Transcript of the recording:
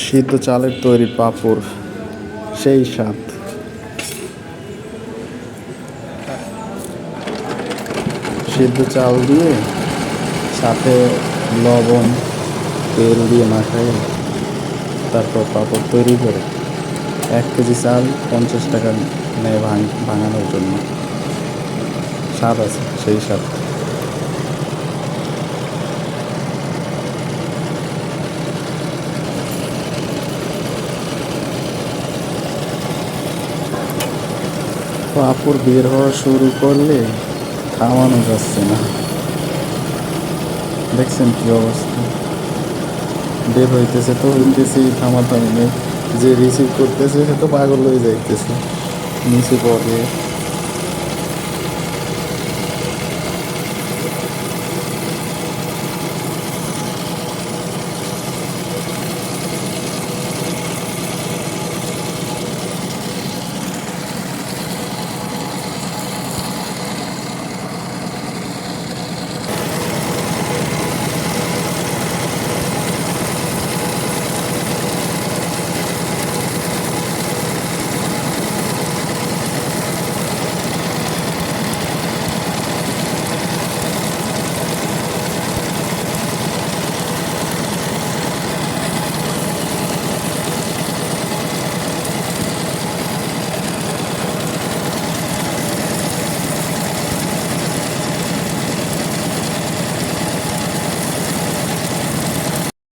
সিদ্ধ চালের তৈরি পাঁপড়, সেই স্বাদ। সিদ্ধ চাল দিয়ে সাথে লবণ তেল দিয়ে মাখায় তারপর পাঁপড় তৈরি করে 1 কেজি চাল 50 টাকা নেয় ভাঙানোর জন্য। স্বাদ আছে, সেই স্বাদ। পাঁপড় বের হওয়া শুরু করলে থামানো যাচ্ছে না। দেখছেন কি অবস্থা, বের হইতেছে তো হইতেছেই, থামাথামি নেই। যে রিসিভ করতেছে সে তো পাগল হয়ে যাইতেছে নিচে পড়ে।